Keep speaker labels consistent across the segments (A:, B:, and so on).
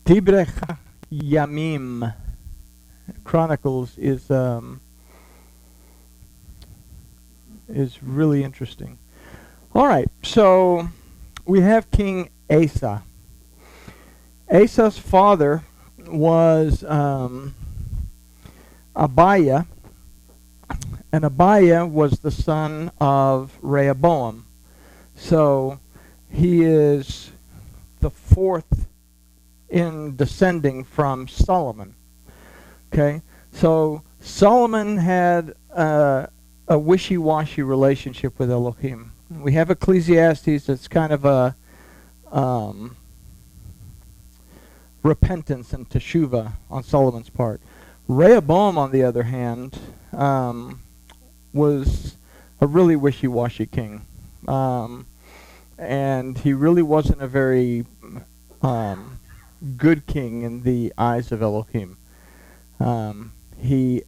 A: Dibrech Yamim Chronicles is really interesting. All right, so we have King Asa. Asa's father was Abiah, and Abiah was the son of Rehoboam. So he is the fourth in descending from Solomon. Okay, so Solomon had a wishy-washy relationship with Elohim. We have Ecclesiastes that's kind of a repentance and teshuvah on Solomon's part. Rehoboam, on the other hand, was a really wishy-washy king. And he really wasn't a very good king in the eyes of Elohim. He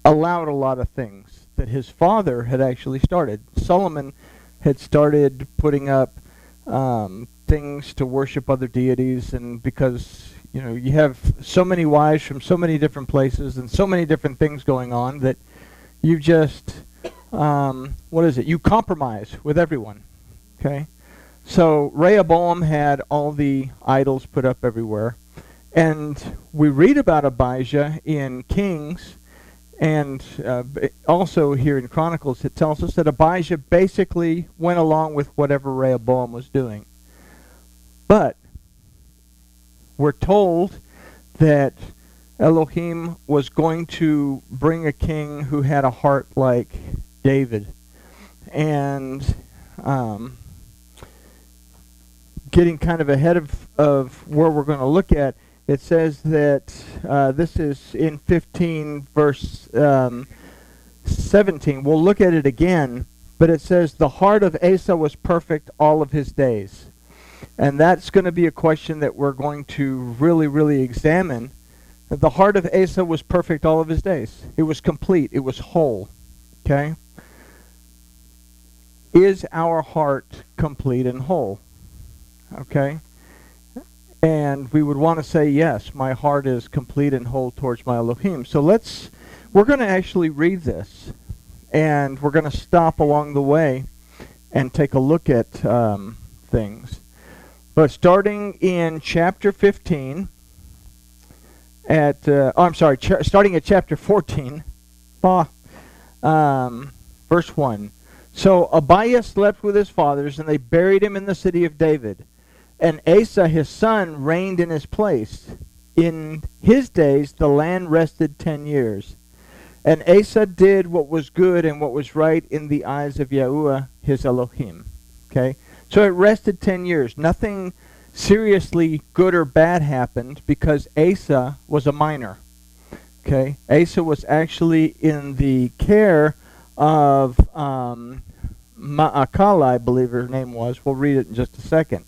A: allowed a lot of things that his father had actually started. Solomon had started putting up things to worship other deities, and because you have so many wives from so many different places and so many different things going on that you just you compromise with everyone. Okay, so Rehoboam had all the idols put up everywhere, and we read about Abijah in Kings, and also here in Chronicles it tells us that Abijah basically went along with whatever Rehoboam was doing. But we're told that Elohim was going to bring a king who had a heart like David. And getting kind of ahead of where we're going to look at, it says that this is in 15 verse 17. We'll look at it again, but it says, the heart of Asa was perfect all of his days. And that's going to be a question that we're going to really, really examine. The heart of Asa was perfect all of his days. It was complete. It was whole. Okay? Is our heart complete and whole? Okay? And we would want to say, yes, my heart is complete and whole towards my Elohim. So we're going to actually read this. And we're going to stop along the way and take a look at things. But starting in chapter 15, starting at chapter 14, verse 1. So Abiah slept with his fathers, and they buried him in the city of David. And Asa his son reigned in his place. In his days the land rested 10 years. And Asa did what was good and what was right in the eyes of Yahuwah his Elohim. Okay? So it rested 10 years. Nothing seriously good or bad happened because Asa was a minor. Okay? Asa was actually in the care of Ma'akala, I believe her name was. We'll read it in just a second.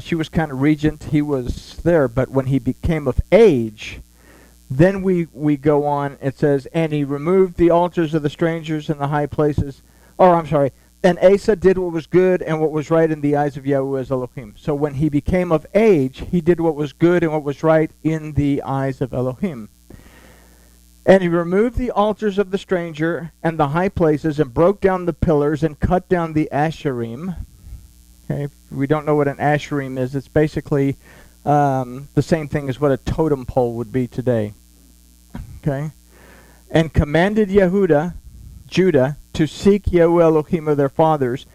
A: She was kind of regent. He was there. But when he became of age, then we go on. It says, and he removed the altars of the strangers and the high places. And Asa did what was good and what was right in the eyes of Yahuwah as Elohim. So when he became of age, he did what was good and what was right in the eyes of Elohim. And he removed the altars of the stranger and the high places and broke down the pillars and cut down the asherim. Okay, if we don't know what an asherim is, it's basically the same thing as what a totem pole would be today. Okay? And commanded Judah, to seek Yahuwah Elohim of their fathers,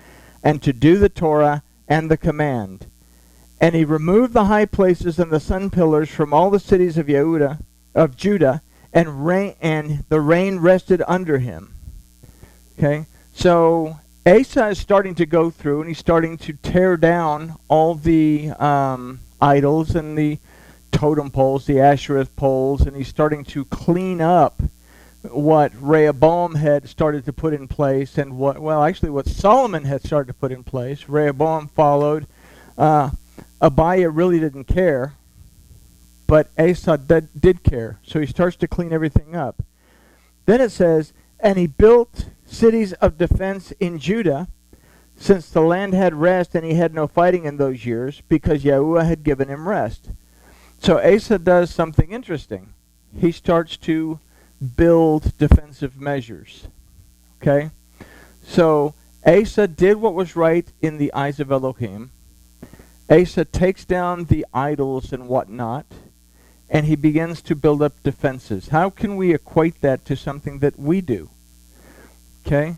A: and to do the Torah and the command. And he removed the high places and the sun pillars from all the cities of Judah, and the rain rested under him. Okay, so Asa is starting to go through, and he's starting to tear down all the idols and the totem poles, the Ashereth poles, and he's starting to clean up what Rehoboam had started to put in place, and what Solomon had started to put in place. Rehoboam followed. Abiah really didn't care, but Asa did care. So he starts to clean everything up. Then it says, and he built cities of defense in Judah, since the land had rest and he had no fighting in those years, because Yahuwah had given him rest. So Asa does something interesting. He starts to build defensive measures. Okay? So Asa did what was right in the eyes of Elohim. Asa takes down the idols and whatnot, and he begins to build up defenses. How can we equate that to something that we do? Okay?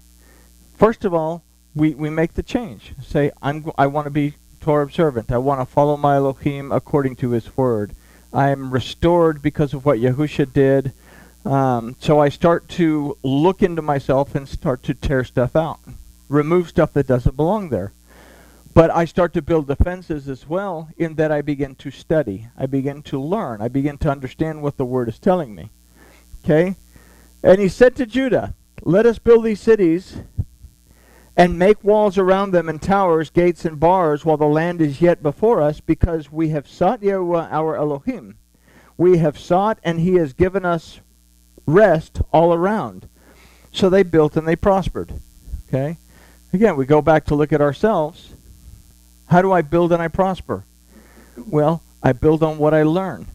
A: First of all, we make the change. Say, I want to be Torah observant. I want to follow my Elohim according to his word. I am restored because of what Yahusha did. So I start to look into myself and start to tear stuff out. Remove stuff that doesn't belong there. But I start to build defenses as well, in that I begin to study. I begin to learn. I begin to understand what the word is telling me. Okay? And he said to Judah, let us build these cities and make walls around them and towers, gates and bars, while the land is yet before us, because we have sought Yahuwah our Elohim. We have sought, and he has given us rest all around. So they built and they prospered. Okay? Again, we go back to look at ourselves. How do I build and I prosper? Well, I build on what I learn.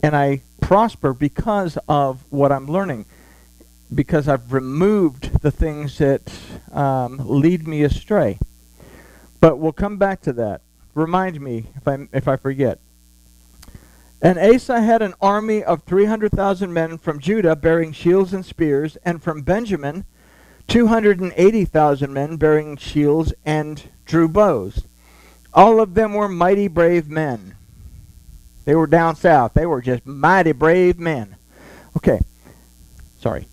A: And I prosper because of what I'm learning. Because I've removed the things that lead me astray. But we'll come back to that. Remind me if I forget. And Asa had an army of 300,000 men from Judah bearing shields and spears, and from Benjamin 280,000 men bearing shields and drew bows. All of them were mighty brave men. They were down south. They were just mighty brave men. Okay. Sorry.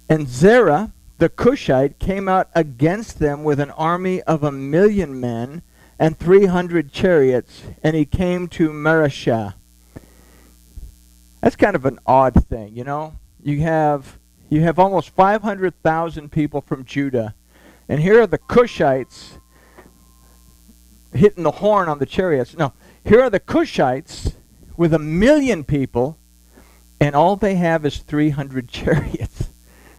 A: And Zerah, the Cushite, came out against them with an army of 1,000,000 men and 300 chariots, and he came to Mareshah. That's kind of an odd thing, you know? You have almost 500,000 people from Judah, and here are the Cushites hitting the horn on the chariots. No, here are the Cushites with 1,000,000 people, and all they have is 300 chariots.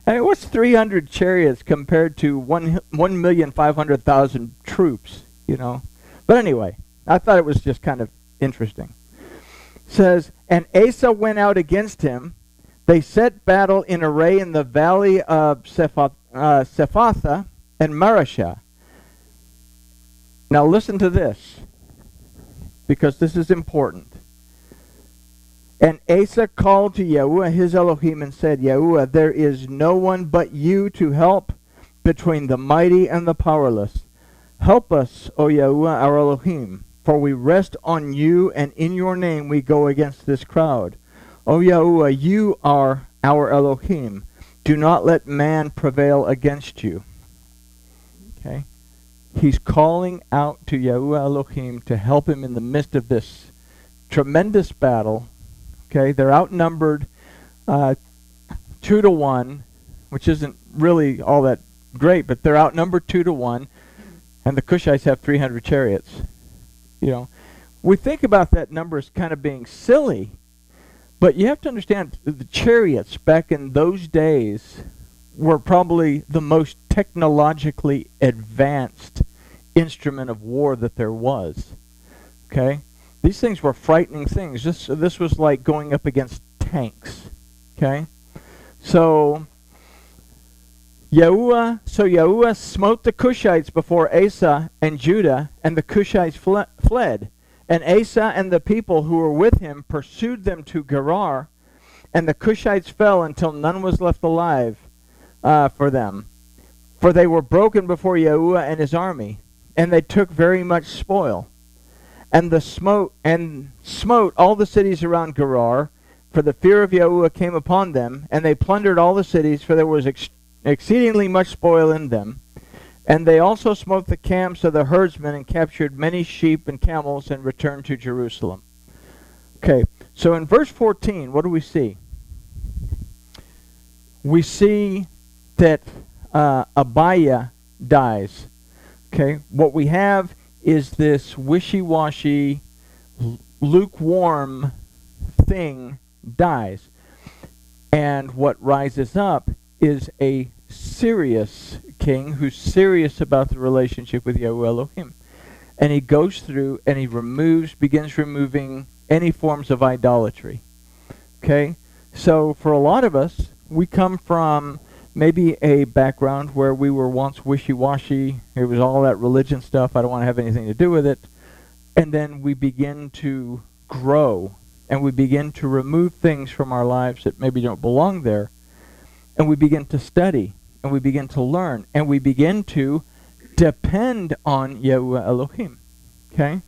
A: I mean, what's 300 chariots compared to 1,500,000 troops, you know? But anyway, I thought it was just kind of interesting. It says, and Asa went out against him. They set battle in array in the valley of Sephatha and Mareshah. Now listen to this, because this is important. And Asa called to Yahuwah his Elohim and said, Yahuwah, there is no one but you to help between the mighty and the powerless. Help us, O Yahuwah, our Elohim, for we rest on you, and in your name we go against this crowd. O Yahuwah, you are our Elohim. Do not let man prevail against you. Okay? He's calling out to Yahuwah Elohim to help him in the midst of this tremendous battle. Okay, they're outnumbered 2-1, which isn't really all that great, but they're outnumbered 2-1, and the Cushites have 300 chariots. You know, we think about that number as kind of being silly, but you have to understand the chariots back in those days were probably the most technologically advanced instrument of war that there was. Okay? These things were frightening things. This was like going up against tanks. Okay? So Yahuwah smote the Cushites before Asa and Judah, and the Cushites fled. And Asa and the people who were with him pursued them to Gerar, and the Cushites fell until none was left alive for them. For they were broken before Yahuwah and his army, and they took very much spoil. And smote all the cities around Gerar, for the fear of Yahuwah came upon them, and they plundered all the cities, for there was exceedingly much spoil in them. And they also smote the camps of the herdsmen, and captured many sheep and camels, and returned to Jerusalem. Okay, so in verse 14, what do we see? We see that Abiah dies. Okay, what we have is this wishy-washy, lukewarm thing dies. And what rises up is a serious king who's serious about the relationship with Yahuwah Elohim. And he goes through and he begins removing any forms of idolatry. Okay? So for a lot of us, we come from maybe a background where we were once wishy-washy. It was all that religion stuff. I don't want to have anything to do with it. And then we begin to grow, and we begin to remove things from our lives that maybe don't belong there. And we begin to study, and we begin to learn, and we begin to depend on Yahuwah Elohim. Okay?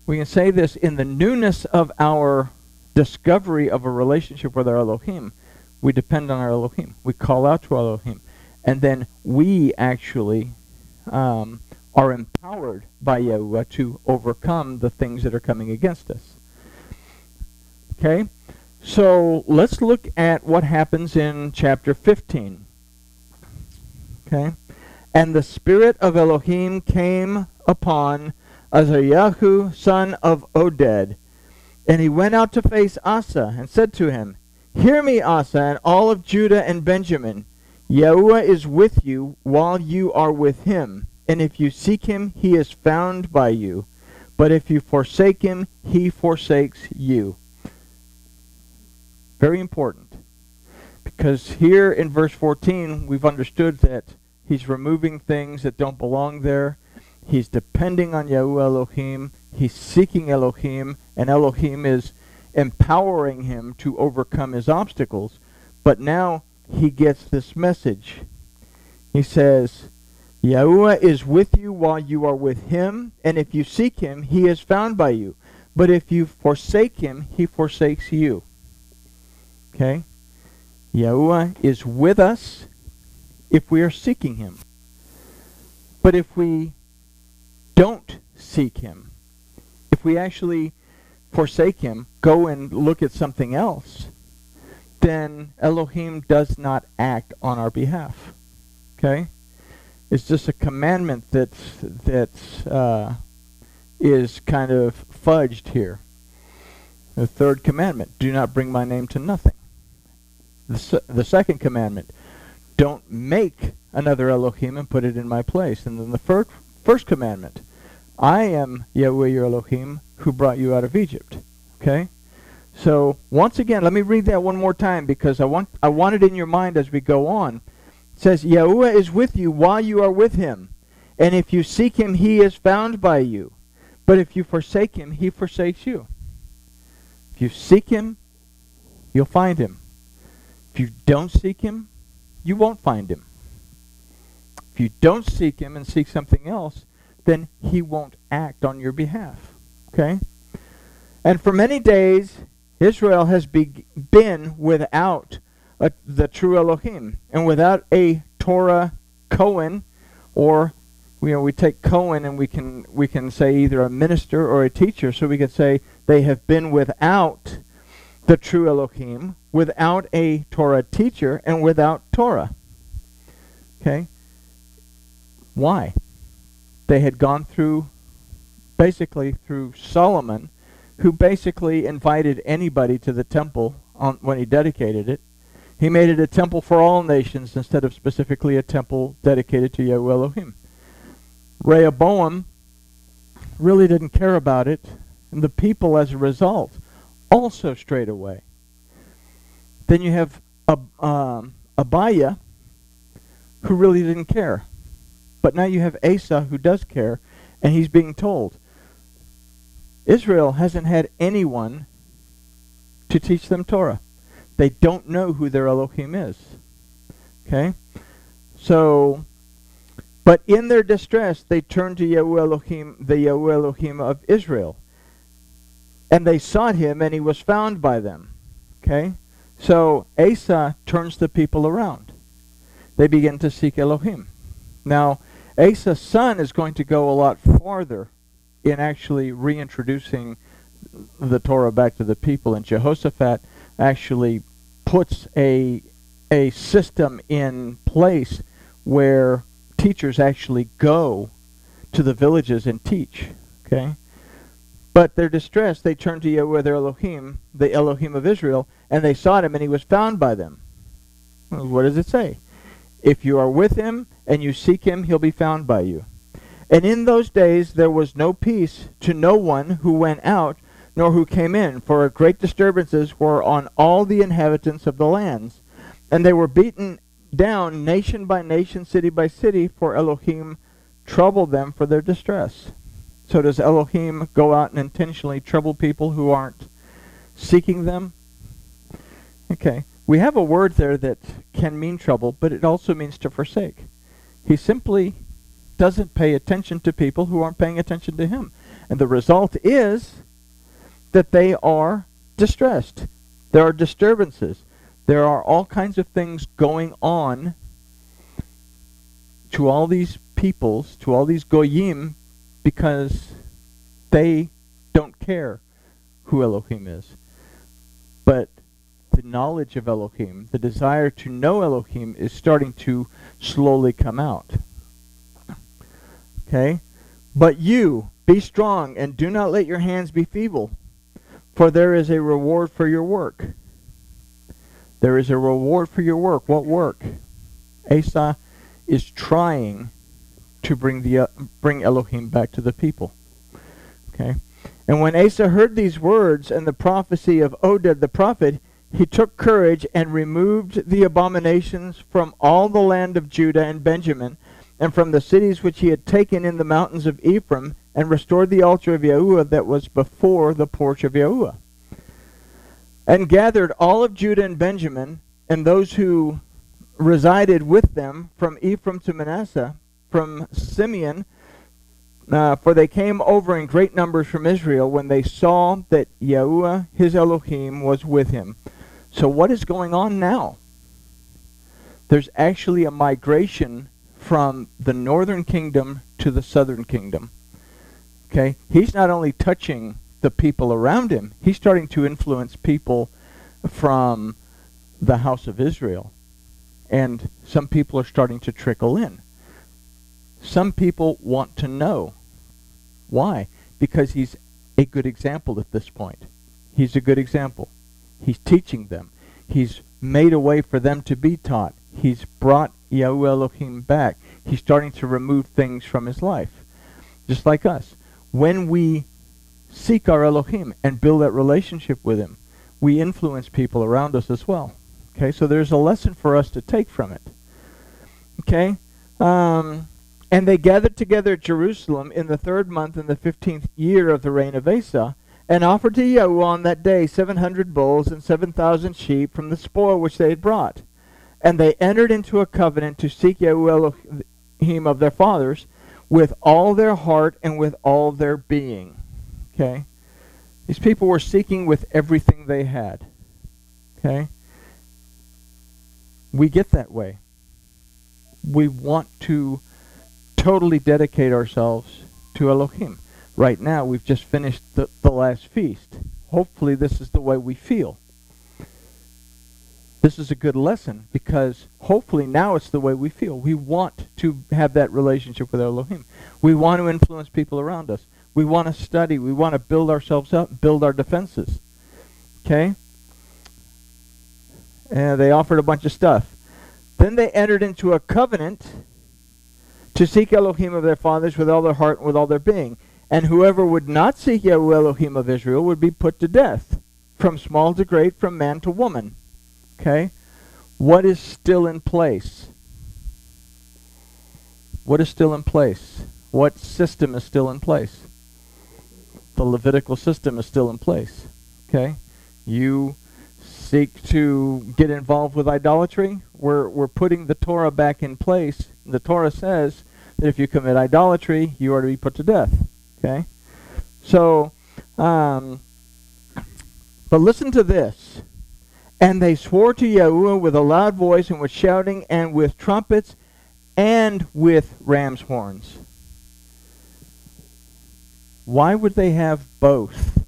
A: We can say this in the newness of our discovery of a relationship with our Elohim. We depend on our Elohim. We call out to our Elohim. And then we actually are empowered by Yahuwah to overcome the things that are coming against us. Okay? So let's look at what happens in chapter 15. Okay? And the Spirit of Elohim came upon Azariah, son of Oded, and he went out to face Asa, and said to him, Hear me, Asa, and all of Judah and Benjamin. Yahuwah is with you while you are with him, and if you seek him, he is found by you. But if you forsake him, he forsakes you. Very important. Because here in verse 14, we've understood that he's removing things that don't belong there. He's depending on Yahuwah Elohim. He's seeking Elohim, and Elohim is empowering him to overcome his obstacles. But now he gets this message. He says, Yahuwah is with you while you are with him, and if you seek him, he is found by you. But if you forsake him, he forsakes you. Okay? Yahuwah is with us if we are seeking him. But if we don't seek him, if we actually forsake him, go and look at something else, then Elohim does not act on our behalf. Okay? It's just a commandment that is kind of fudged here. The third commandment, do not bring my name to nothing. The second commandment, don't make another Elohim and put it in my place. And then the first commandment, I am Yahuwah your Elohim who brought you out of Egypt. Okay? So once again, let me read that one more time because I want it in your mind as we go on. It says, Yahuwah is with you while you are with him. And if you seek him, he is found by you. But if you forsake him, he forsakes you. If you seek him, you'll find him. If you don't seek him, you won't find him. If you don't seek him and seek something else, then he won't act on your behalf. Okay? And for many days, Israel has been without the true Elohim and without a Torah Cohen, or we take Cohen and we can say either a minister or a teacher, so we can say they have been without the true Elohim, without a Torah teacher, and without Torah. Okay? Why? They had gone through Solomon, who basically invited anybody to the temple when he dedicated it. He made it a temple for all nations instead of specifically a temple dedicated to Yahuwah Elohim. Rehoboam really didn't care about it, and the people as a result also strayed away. Then you have Abiah, who really didn't care. But now you have Asa, who does care, and he's being told, Israel hasn't had anyone to teach them Torah. They don't know who their Elohim is. Okay? So, but in their distress, they turned to Yahuwah Elohim, the Yahuwah Elohim of Israel. And they sought him, and he was found by them. Okay? So, Asa turns the people around. They begin to seek Elohim. Now, Asa's son is going to go a lot farther in actually reintroducing the Torah back to the people. And Jehoshaphat actually puts a system in place where teachers actually go to the villages and teach. Okay? But their distress, they turned to Yahuwah their Elohim, the Elohim of Israel, and they sought him, and he was found by them. Well, what does it say? If you are with him and you seek him, he'll be found by you. And in those days there was no peace to no one who went out nor who came in, for great disturbances were on all the inhabitants of the lands. And they were beaten down nation by nation, city by city, for Elohim troubled them for their distress. So does Elohim go out and intentionally trouble people who aren't seeking them? Okay. We have a word there that can mean trouble, but it also means to forsake. He simply doesn't pay attention to people who aren't paying attention to him. And the result is that they are distressed. There are disturbances. There are all kinds of things going on to all these peoples, to all these goyim, because they don't care who Elohim is. But the knowledge of Elohim, the desire to know Elohim, is starting to slowly come out. Okay? But you, be strong, and do not let your hands be feeble, for there is a reward for your work. There is a reward for your work. What work? Asa is trying to bring Elohim back to the people. Okay? And when Asa heard these words and the prophecy of Oded the prophet, he took courage and removed the abominations from all the land of Judah and Benjamin, and from the cities which he had taken in the mountains of Ephraim, and restored the altar of Yahuwah that was before the porch of Yahuwah. And gathered all of Judah and Benjamin, and those who resided with them, from Ephraim to Manasseh, from Simeon, for they came over in great numbers from Israel, when they saw that Yahuwah his Elohim was with him. So what is going on now? There's actually a migration from the northern kingdom to the southern kingdom. Okay? He's not only touching the people around him, he's starting to influence people from the house of Israel. And some people are starting to trickle in. Some people want to know. Why? Because he's a good example at this point. He's a good example. He's teaching them. He's made a way for them to be taught. He's brought Yahuwah Elohim back. He's starting to remove things from his life. Just like us. When we seek our Elohim and build that relationship with him, we influence people around us as well. Okay, so there's a lesson for us to take from it. Okay? And they gathered together at Jerusalem in the 3rd month in the 15th year of the reign of Asa, and offered to Yahuwah on that day 700 bulls and 7,000 sheep from the spoil which they had brought. And they entered into a covenant to seek Yahuwah Elohim of their fathers with all their heart and with all their being. Okay? These people were seeking with everything they had. Okay? We get that way. We want to totally dedicate ourselves to Elohim. Right now, we've just finished the last feast. Hopefully, this is the way we feel. This is a good lesson, because hopefully now it's the way we feel. We want to have that relationship with Elohim. We want to influence people around us. We want to study. We want to build ourselves up, build our defenses. Okay? And they offered a bunch of stuff. Then they entered into a covenant to seek Elohim of their fathers with all their heart and with all their being. And whoever would not seek Yahuwah Elohim of Israel would be put to death, from small to great, from man to woman. Okay? What is still in place? What is still in place? What system is still in place? The Levitical system is still in place. Okay? You seek to get involved with idolatry, we're putting the Torah back in place. The Torah says that if you commit idolatry, you are to be put to death. Okay? So, but listen to this. And they swore to Yahuwah with a loud voice and with shouting and with trumpets and with ram's horns. Why would they have both?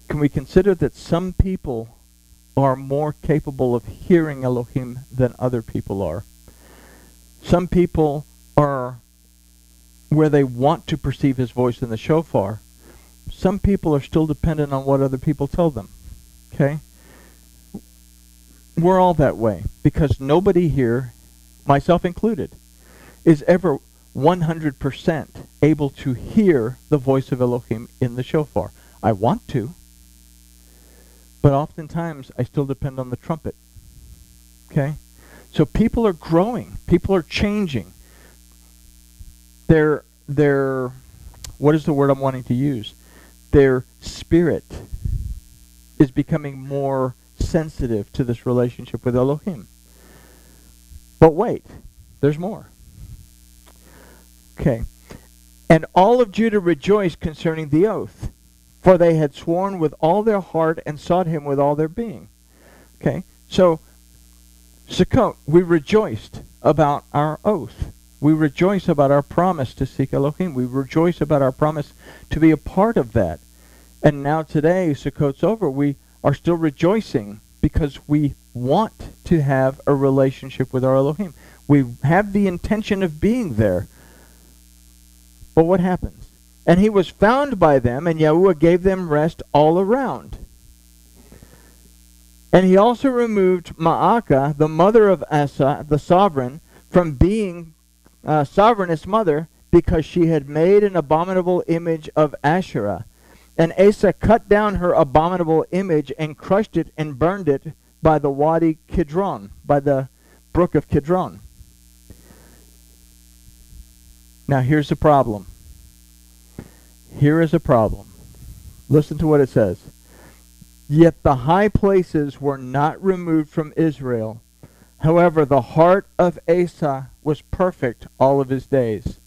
A: Can we consider that some people are more capable of hearing Elohim than other people are? Some people are where they want to perceive his voice in the shofar. Some people are still dependent on what other people tell them. Okay? We're all that way, because nobody here, myself included, is ever 100% able to hear the voice of Elohim in the shofar. I want to, but oftentimes I still depend on the trumpet. Okay? So people are growing. People are changing. Their what is the word I'm wanting to use? Their spirit is becoming more sensitive to this relationship with Elohim. But wait, there's more. Okay. And all of Judah rejoiced concerning the oath, for they had sworn with all their heart and sought him with all their being. Okay. So, Sukkot, we rejoiced about our oath. We rejoice about our promise to seek Elohim. We rejoice about our promise to be a part of that. And now today, Sukkot's over, we are still rejoicing because we want to have a relationship with our Elohim. We have the intention of being there. But what happens? And he was found by them, and Yahuwah gave them rest all around. And he also removed Ma'akah, the mother of Asa, the sovereign, from being sovereigness mother, because she had made an abominable image of Asherah. And Asa cut down her abominable image and crushed it and burned it by the Wadi Kidron, by the brook of Kidron. Now here's the problem. Here is a problem. Listen to what it says. Yet the high places were not removed from Israel. However, the heart of Asa was perfect all of his days.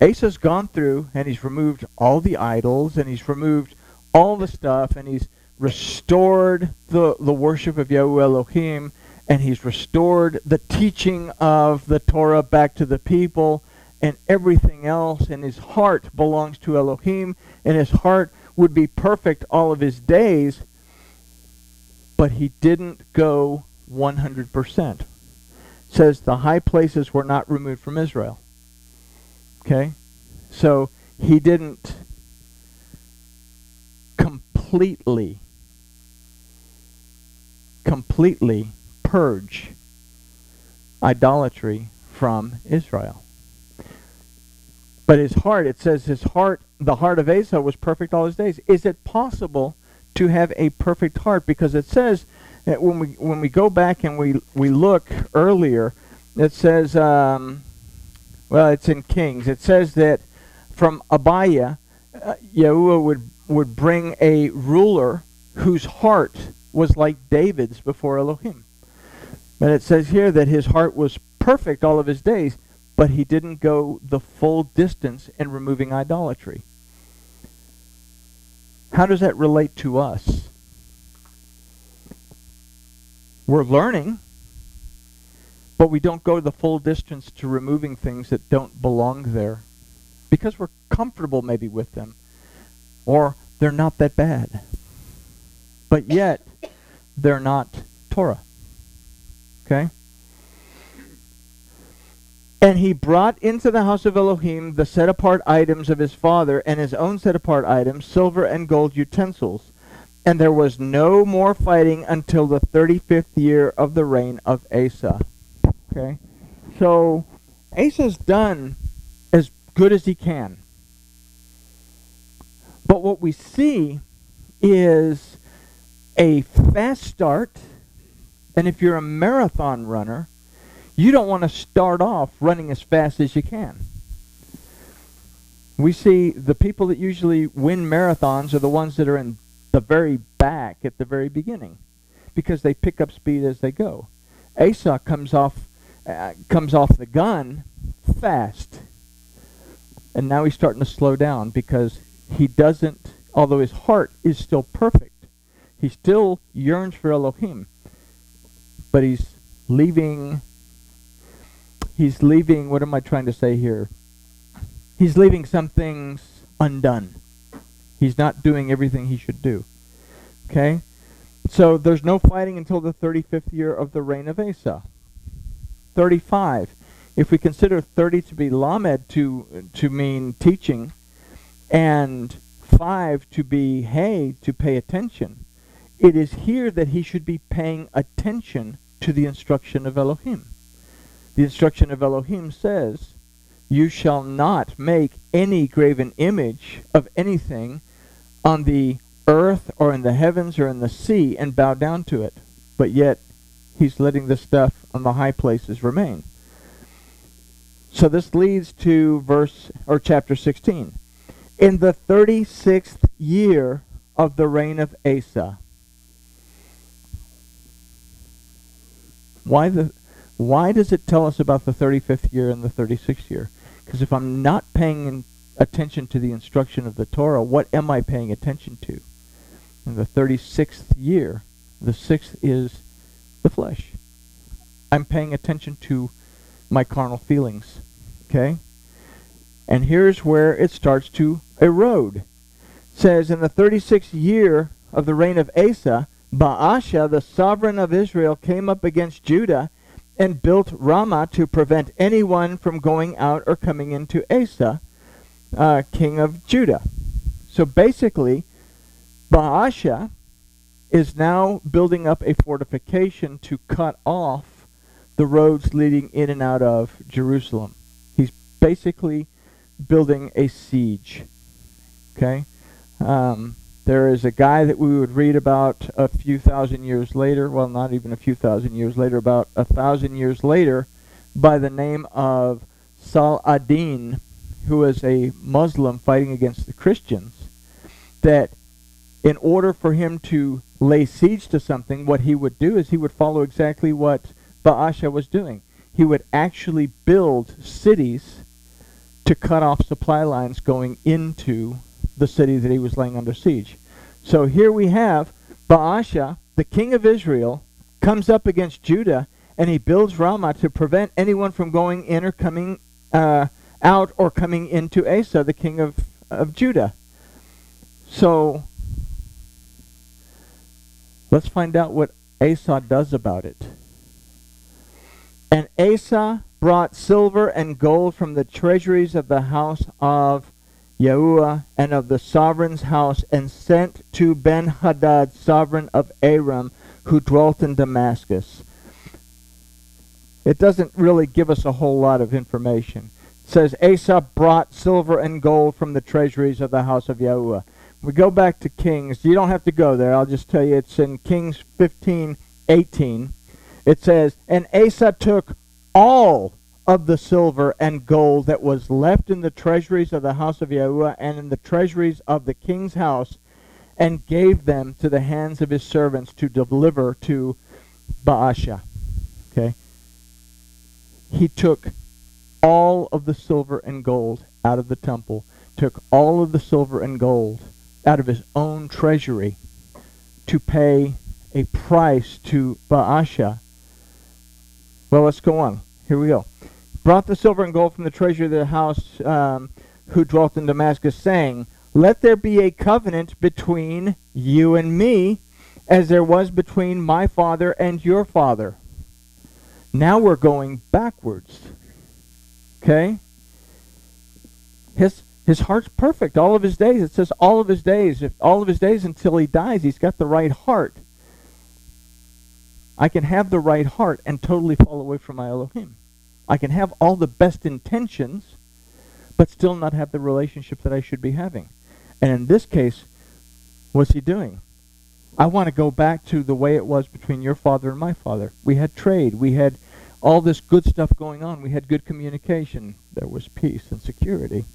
A: Asa's gone through and he's removed all the idols and he's removed all the stuff and he's restored the worship of Yahuwah Elohim and he's restored the teaching of the Torah back to the people and everything else, and his heart belongs to Elohim and his heart would be perfect all of his days, but he didn't go 100%. It says the high places were not removed from Israel. Okay? So he didn't completely purge idolatry from Israel. But his heart, it says his heart, the heart of Asa was perfect all his days. Is it possible to have a perfect heart? Because it says that when we go back and we look earlier, it says, well, it's in Kings. It says that from Abiah, Yahuwah would bring a ruler whose heart was like David's before Elohim. But it says here that his heart was perfect all of his days, but he didn't go the full distance in removing idolatry. How does that relate to us? We're learning, but we don't go the full distance to removing things that don't belong there because we're comfortable maybe with them, or they're not that bad. But yet, they're not Torah. Okay? And he brought into the house of Elohim the set-apart items of his father and his own set-apart items, silver and gold utensils. And there was no more fighting until the 35th year of the reign of Asa. Okay? So, Asa's done as good as he can. But what we see is a fast start. And if you're a marathon runner, you don't want to start off running as fast as you can. We see the people that usually win marathons are the ones that are in the very back at the very beginning, because they pick up speed as they go. Asa comes off the gun fast, and now he's starting to slow down because he doesn't, although his heart is still perfect, he still yearns for Elohim, but he's leaving, what am I trying to say here? He's leaving some things undone. He's not doing everything he should do. Okay? So there's no fighting until the 35th year of the reign of Asa. 35. If we consider 30 to be lamed, to mean teaching, and 5 to be hey, to pay attention, it is here that he should be paying attention to the instruction of Elohim. The instruction of Elohim says, you shall not make any graven image of anything on the earth or in the heavens or in the sea and bow down to it. But yet, he's letting the stuff on the high places remain. So this leads to chapter 16. In the 36th year of the reign of Asa. Why does it tell us about the 35th year and the 36th year? Because if I'm not paying attention to the instruction of the Torah, what am I paying attention to? In the 36th year, the 6th is the flesh. I'm paying attention to my carnal feelings. Okay? And here's where it starts to erode. It says, in the 36th year of the reign of Asa, Baasha, the sovereign of Israel, came up against Judah and built Ramah to prevent anyone from going out or coming into Asa, king of Judah. So basically, Baasha is now building up a fortification to cut off the roads leading in and out of Jerusalem. He's basically building a siege. Okay? There is a guy that we would read about a few thousand years later, well, not even a few thousand years later, about 1,000 years later, by the name of Saladin, who is a Muslim fighting against the Christians, that in order for him to lay siege to something, what he would do is he would follow exactly what Baasha was doing. He would actually build cities to cut off supply lines going into the city that he was laying under siege. So here we have Baasha, the king of Israel, comes up against Judah, and he builds Ramah to prevent anyone from going in or coming out or coming into Asa, the king of Judah. So let's find out what Asa does about it. And Asa brought silver and gold from the treasuries of the house of Yahuwah and of the sovereign's house, and sent to Ben-Hadad, sovereign of Aram, who dwelt in Damascus. It doesn't really give us a whole lot of information. It says Asa brought silver and gold from the treasuries of the house of Yahuwah. We go back to Kings. You don't have to go there. I'll just tell you it's in Kings 15:18. It says, and Asa took all of the silver and gold that was left in the treasuries of the house of Yahuwah and in the treasuries of the king's house, and gave them to the hands of his servants to deliver to Baasha. Okay? He took all of the silver and gold out of the temple, took all of the silver and gold out of his own treasury to pay a price to Baasha. Well, let's go on. Here we go. Brought the silver and gold from the treasury of the house who dwelt in Damascus, saying, let there be a covenant between you and me, as there was between my father and your father. Now we're going backwards. Okay? His heart's perfect. All of his days. It says all of his days. If all of his days until he dies, he's got the right heart. I can have the right heart and totally fall away from my Elohim. I can have all the best intentions, but still not have the relationship that I should be having. And in this case, what's he doing? I want to go back to the way it was between your father and my father. We had trade. We had all this good stuff going on. We had good communication. There was peace and security.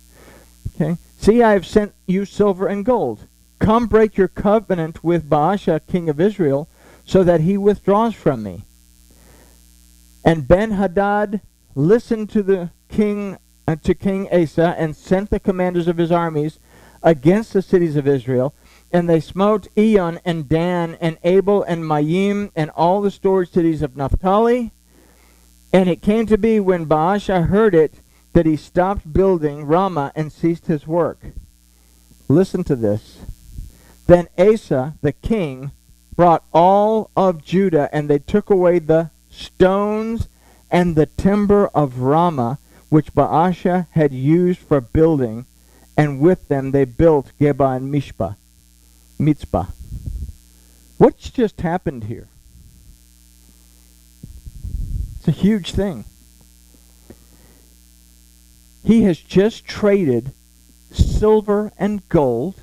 A: Okay? See, I have sent you silver and gold. Come break your covenant with Baasha, king of Israel, so that he withdraws from me. And Ben-Hadad listened to the king, to King Asa, and sent the commanders of his armies against the cities of Israel. And they smote Eon and Dan and Abel and Mayim and all the storage cities of Naphtali. And it came to be when Baasha heard it that he stopped building Ramah and ceased his work. Listen to this. Then Asa, the king, brought all of Judah, and they took away the stones and the timber of Ramah, which Baasha had used for building, and with them they built Geba and Mitzpah. What's just happened here? It's a huge thing. He has just traded silver and gold.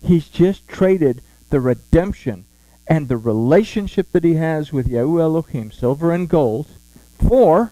A: He's just traded the redemption and the relationship that he has with Yahuwah Elohim, silver and gold, for